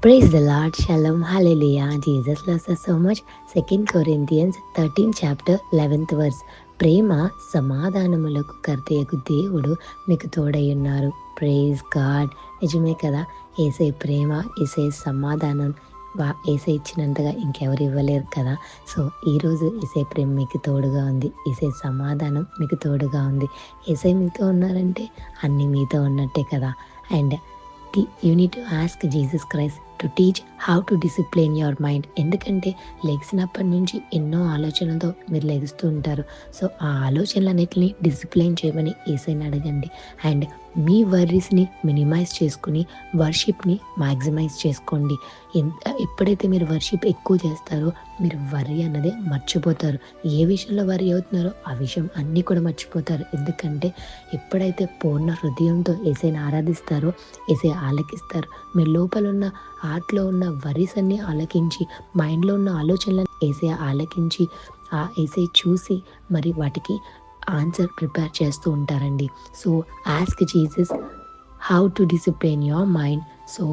Praise the Lord, Shalom, Hallelujah. Jesus loves us so much. 2 Corinthians 13 chapter 11th verse. ప్రేమ సమాధానములకు కర్తయకు దేవుడు మీకు తోడై ఉన్నారు. Praise god. నిజమే కదా, ఏసే ప్రేమ, ఏసే సమాధానం ఏసే ఇచ్చినంతగా ఇంకెవరు ఇవ్వలేరు కదా. సో ఈరోజు ఏసే ప్రేమ మీకు తోడుగా ఉంది, ఏసే సమాధానం మీకు తోడుగా ఉంది. ఏసే మీతో ఉన్నారంటే అన్నీ మీతో ఉన్నట్టే కదా. And you need to ask Jesus Christ to teach how to discipline your mind. ఎందుకంటే లెగిసినప్పటి నుంచి ఎన్నో ఆలోచనలతో మీరు లెగుస్తూ ఉంటారు. సో ఆ ఆలోచనలన్నిటిని డిసిప్లైన్ చేయమని యేసయ్యని అడగండి. అండ్ మీ వర్రీస్ని మినిమైజ్ చేసుకుని వర్షిప్ని మ్యాక్సిమైజ్ చేసుకోండి. ఎప్పుడైతే మీరు వర్షిప్ ఎక్కువ చేస్తారో మీరు వర్రీ అన్నదే మర్చిపోతారు. ఏ విషయంలో వర్రీ అవుతున్నారో ఆ విషయం అన్నీ కూడా మర్చిపోతారు. ఎందుకంటే ఎప్పుడైతే పూర్ణ హృదయంతో యేసయ్యని ఆరాధిస్తారో యేసయ్య ఆలకిస్తారు. మీ లోపల ఉన్న హార్ట్లో ఉన్న వర్రీస్ అన్నీ ఆలకించి, మైండ్లో ఉన్న ఆలోచనలను యేసయ్య ఆలకించి, ఆ యేసయ్య చూసి మరి వాటికి ఆన్సర్ ప్రిపేర్ చేస్తూ ఉంటారండి. So ask Jesus how to discipline your mind so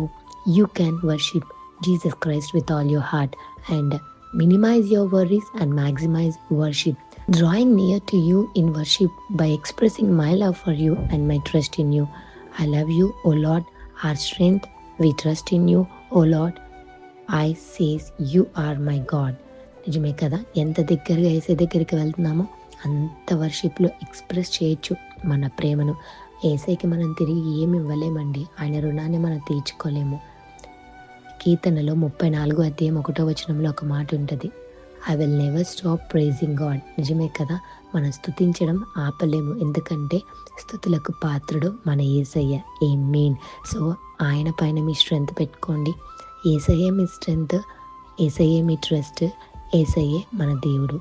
you can worship Jesus Christ with all your heart and minimize your worries and maximize worship. Drawing near to you in worship by expressing my love for you and my trust in you. I love you, O Lord, our strength. We trust in you, O Lord. I says you are my God. నిజమే కదా, ఎంత దగ్గరగా వేసే దగ్గరికి వెళ్తున్నామో అంత వర్షిప్లో express చేయొచ్చు మన ప్రేమను. ఏసైకి మనం తిరిగి ఏమి ఇవ్వలేమండి, ఆయన రుణాన్ని మనం తీర్చుకోలేము. కీర్తనలో 34 అధ్యాయం 1వ వచనంలో ఒక మాట ఉంటుంది, I will never stop pricing God. నిజమే కదా, మనం స్తుతించడం ఆపలేము, ఎందుకంటే స్తుతులకు పాత్రుడు మన యేసయ్య. ఆమేన్. సో ఆయన పైన మీ స్ట్రెంగ్త్ పెట్టుకోండి. యేసయ్యే మీ స్ట్రెంగ్త్, యేసయ్యే మీ ట్రస్ట్, యేసయ్యే మన దేవుడు.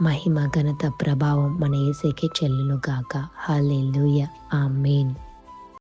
మహిమ ఘనత ప్రభావం మన యేసయ్యకే చెల్లును గాక. హల్లెలూయా. ఆమేన్.